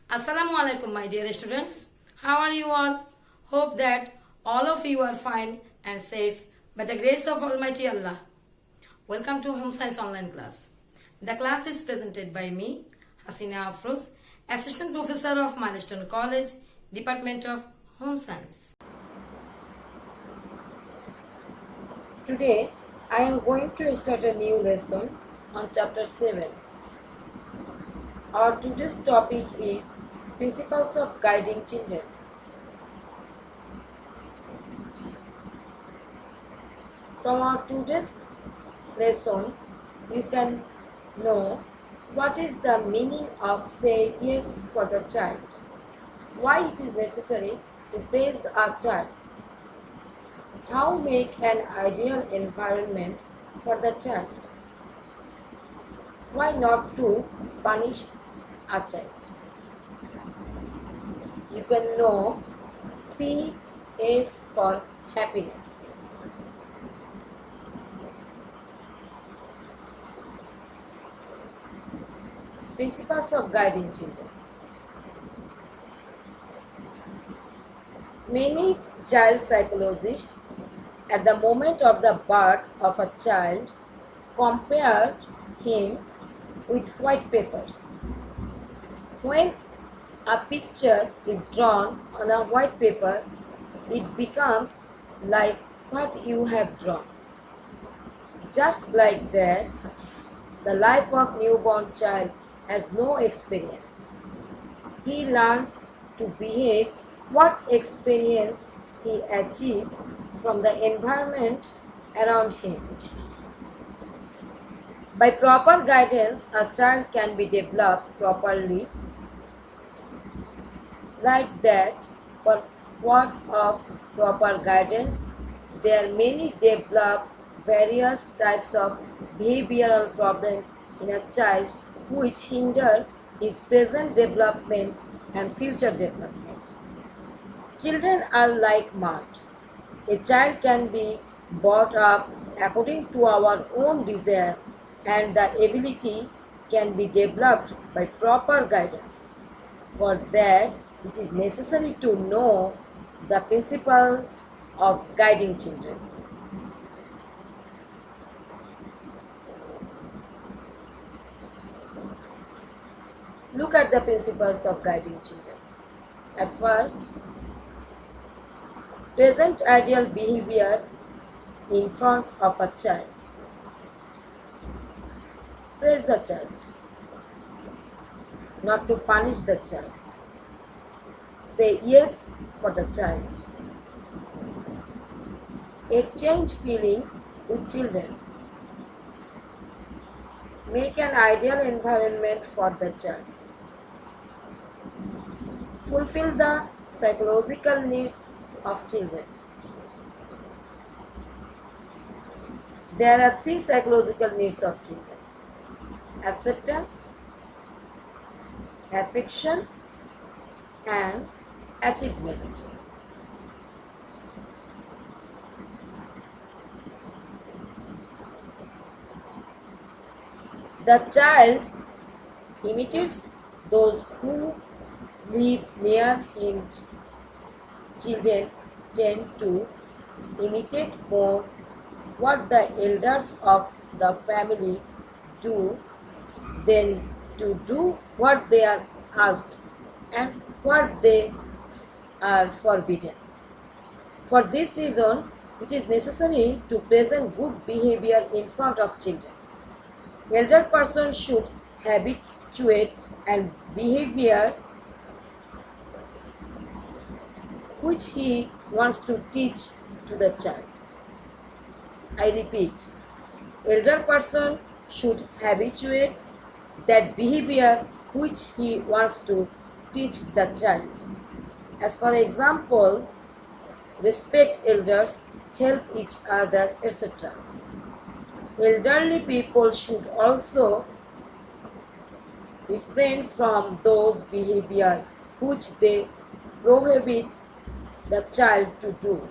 Assalamu alaikum, my dear students. How are you all? Hope that all of you are fine and safe by the grace of Almighty Allah. Welcome to Home Science Online class. The class is presented by me, Hasina Afroz, Assistant Professor of Milestone College, Department of Home Science. Today, I am going to start a new lesson on Chapter 7. Our today's topic is Principles of Guiding Children. From our today's lesson, you can know what is the meaning of say yes for the child, why it is necessary to praise a child, how make an ideal environment for the child, why not to punish a child. You can know 3 A's for happiness. Principles of guiding children. Many child psychologists at the moment of the birth of a child compared him with white papers. When a picture is drawn on a white paper, it becomes like what you have drawn. Just like that, the life of newborn child has no experience. He learns to behave what experience he achieves from the environment around him. By proper guidance, a child can be developed properly. Like that, for want of proper guidance, there are many develop various types of behavioral problems in a child which hinder his present development and future development. Children are like mud. A child can be brought up according to our own desire, and the ability can be developed by proper guidance. For that, it is necessary to know the principles of guiding children. Look at the principles of guiding children. At first, present ideal behavior in front of a child. Praise the child, not to punish the child. Say yes for the child. Exchange feelings with children. Make an ideal environment for the child. Fulfill the psychological needs of children. There are 3 psychological needs of children: acceptance, affection, and achievement. The child imitates those who live near him. Children tend to imitate more what the elders of the family do than to do what they are asked and what they are forbidden. For this reason, it is necessary to present good behavior in front of children. Elder person should habituate and behavior which he wants to teach to the child. I repeat, elder person should habituate that behavior which he wants to teach the child. As for example, respect elders, help each other, etc. Elderly people should also refrain from those behavior which they prohibit the child to do.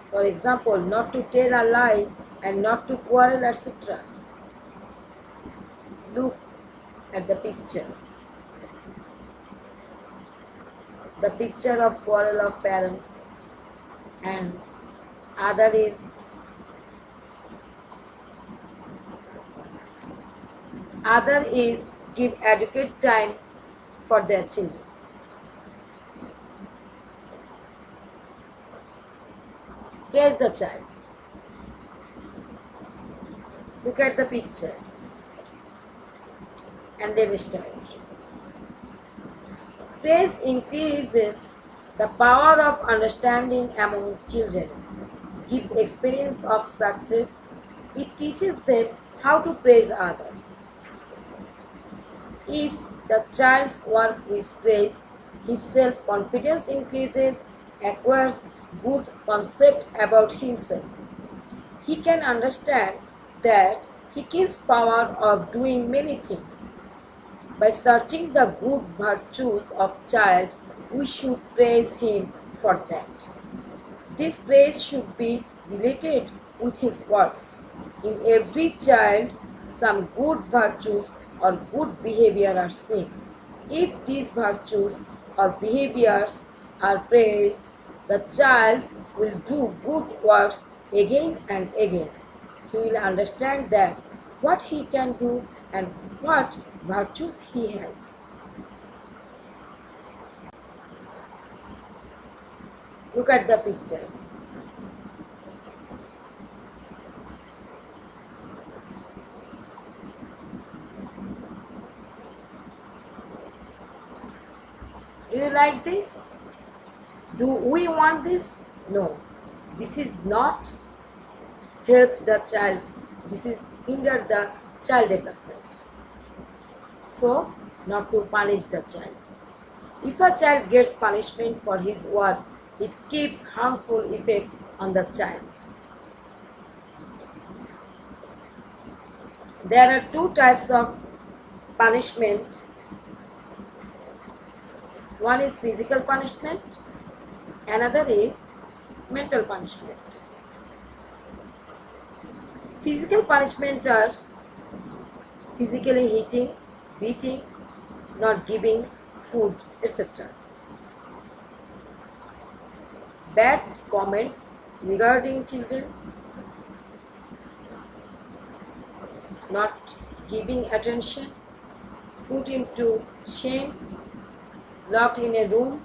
For example, not to tell a lie and not to quarrel, etc. Look at the picture. the picture of quarrel of parents, and other is give adequate time for their children. Praise the child. Look at the picture and let us start. Praise increases the power of understanding among children, gives experience of success. It teaches them how to praise others. If the child's work is praised, his self-confidence increases, acquires good concept about himself. He can understand that he keeps power of doing many things. By searching the good virtues of child, we should praise him for that. This praise should be related with his works. In every child, some good virtues or good behavior are seen. If these virtues or behaviors are praised, the child will do good works again and again. He will understand that what he can do and what virtues he has. Look at the pictures. Do you like this? Do we want this? No. This is not help the child. This is hinder the child development. So, not to punish the child. If a child gets punishment for his work, it keeps harmful effect on the child. There are two types of punishment. One is physical punishment, another is mental punishment. Physical punishment are physically hitting, beating, not giving food, etc. Bad comments regarding children, not giving attention, put into shame, locked in a room,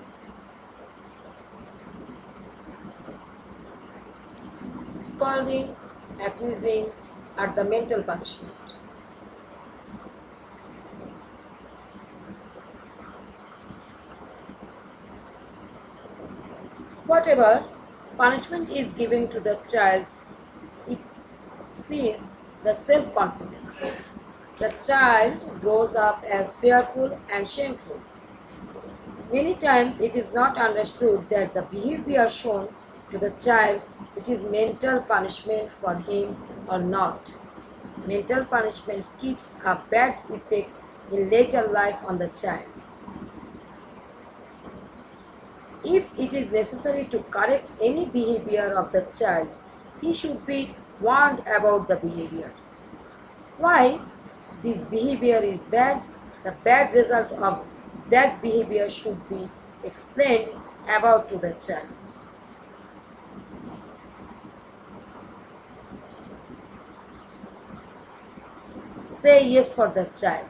scolding, accusing are the mental punishment. Whatever punishment is given to the child, it sees the self-confidence. The child grows up as fearful and shameful. Many times it is not understood that the behavior shown to the child, it is mental punishment for him or not. Mental punishment gives a bad effect in later life on the child. If it is necessary to correct any behavior of the child, he should be warned about the behavior. Why this behavior is bad, the bad result of that behavior should be explained about to the child. Say yes for the child.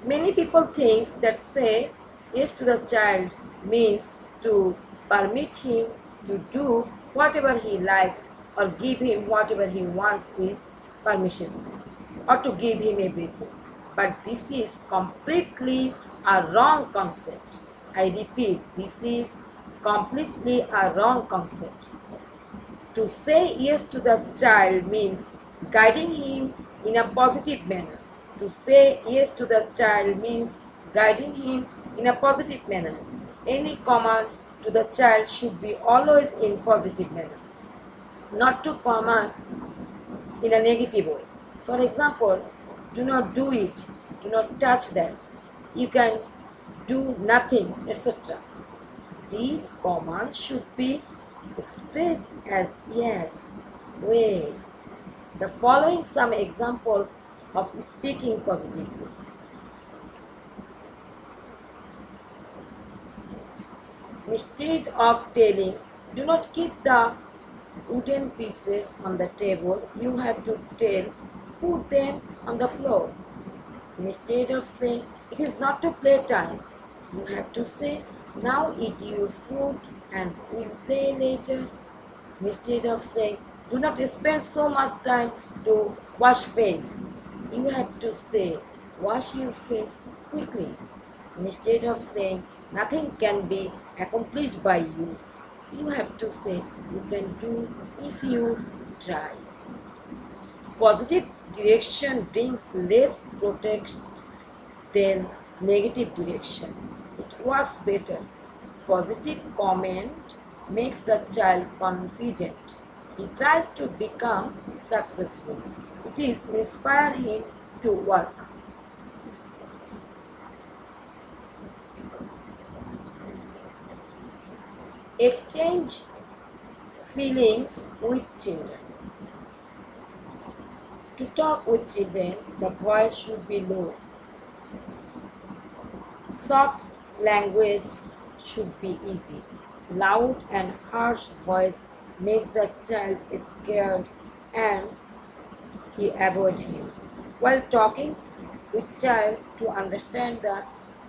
Many people think that say yes to the child means to permit him to do whatever he likes or give him whatever he wants is permission, or to give him everything. But this is completely a wrong concept. I repeat, this is completely a wrong concept. To say yes to the child means guiding him in a positive manner. To say yes to the child means guiding him in a positive manner. Any command to the child should be always in positive manner, not to command in a negative way. For example, do not do it, do not touch that, you can do nothing, etc. These commands should be expressed as yes, way. The following some examples of speaking positively. Instead of telling, do not keep the wooden pieces on the table, you have to tell, put them on the floor. Instead of saying, it is not to play time, you have to say, now eat your food and we'll play later. Instead of saying, do not spend so much time to wash face, you have to say, wash your face quickly. Instead of saying, nothing can be accomplished by you, you have to say, you can do if you try. Positive direction brings less protest than negative direction. It works better. Positive comment makes the child confident. He tries to become successful. It is inspire him to work. Exchange feelings with children. To talk with children, the voice should be low. Soft language should be easy. Loud and harsh voice makes the child scared and he avoids him. While talking with child, to understand the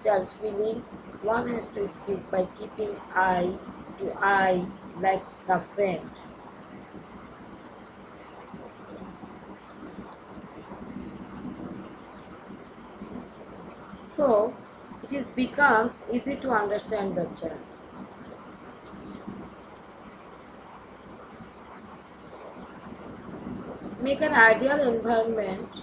child's feeling, one has to speak by keeping eye to eye like a friend. So it becomes easy to understand the child. Make an ideal environment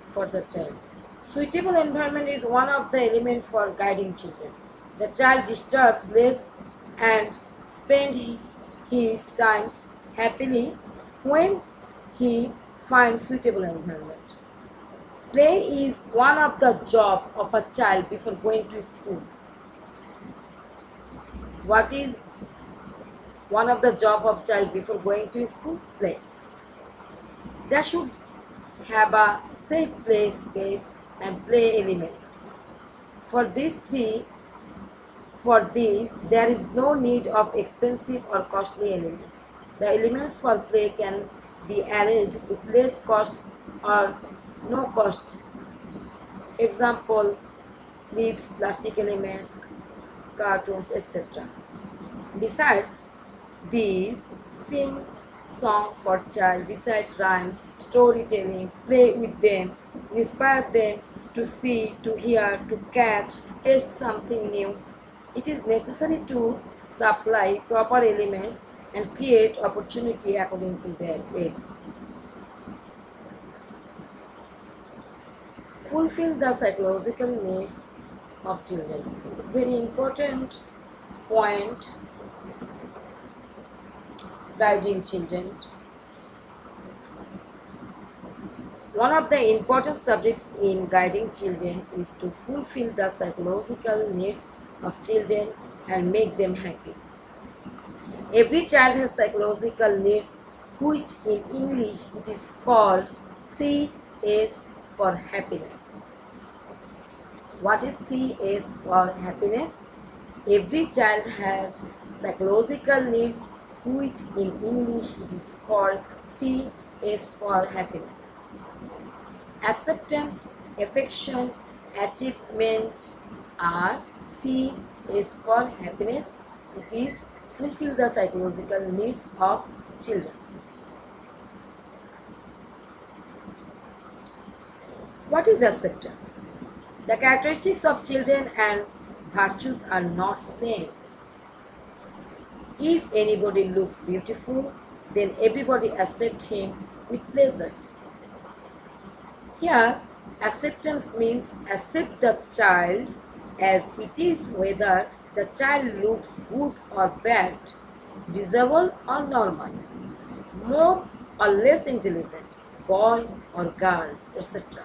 for the child. Suitable environment is one of the elements for guiding children. The child disturbs less and spend his times happily when he finds suitable environment. Play is one of the job of a child before going to school. What is one of the job of child before going to school? Play. They should have a safe play space and play elements. For these, there is no need of expensive or costly elements. The elements for play can be arranged with less cost or no cost. Example, leaves, plastic elements, cartoons, etc. Besides these, sing song for child, recite rhymes, storytelling, play with them, inspire them to see, to hear, to catch, to taste something new. It is necessary to supply proper elements and create opportunity according to their age. Fulfill the psychological needs of children. This is very important point guiding children. One of the important subjects in guiding children is to fulfill the psychological needs of children and make them happy. Every child has psychological needs, which in English it is called 3S for happiness. What is 3S for happiness? Every child has psychological needs, which in English it is called 3S for happiness. Acceptance, affection, achievement are 3S for happiness. It is fulfill the psychological needs of children. What is acceptance? The characteristics of children and virtues are not same. If anybody looks beautiful, then everybody accepts him with pleasure. Here, acceptance means accept the child as it is, whether the child looks good or bad, disabled or normal, more or less intelligent, boy or girl, etc.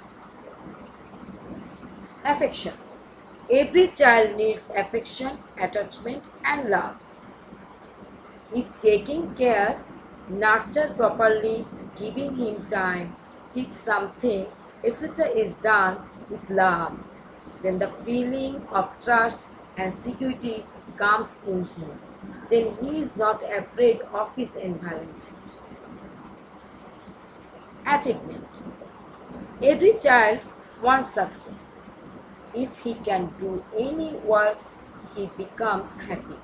Affection. Every child needs affection, attachment and love. If taking care, nurtured properly, giving him time, teach something, etc. is done with love, then the feeling of trust and security comes in him, then he is not afraid of his environment. Achievement. Every child wants success. If he can do any work, he becomes happy.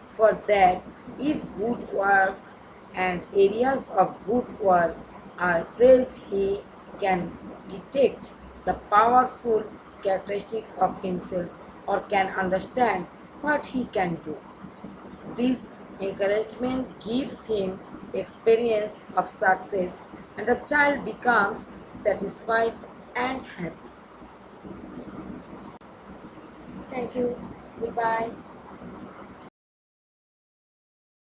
For that, if good work and areas of good work are praised, he can detect the powerful characteristics of himself or can understand what he can do. This encouragement gives him experience of success and the child becomes satisfied and happy. Thank you. Goodbye.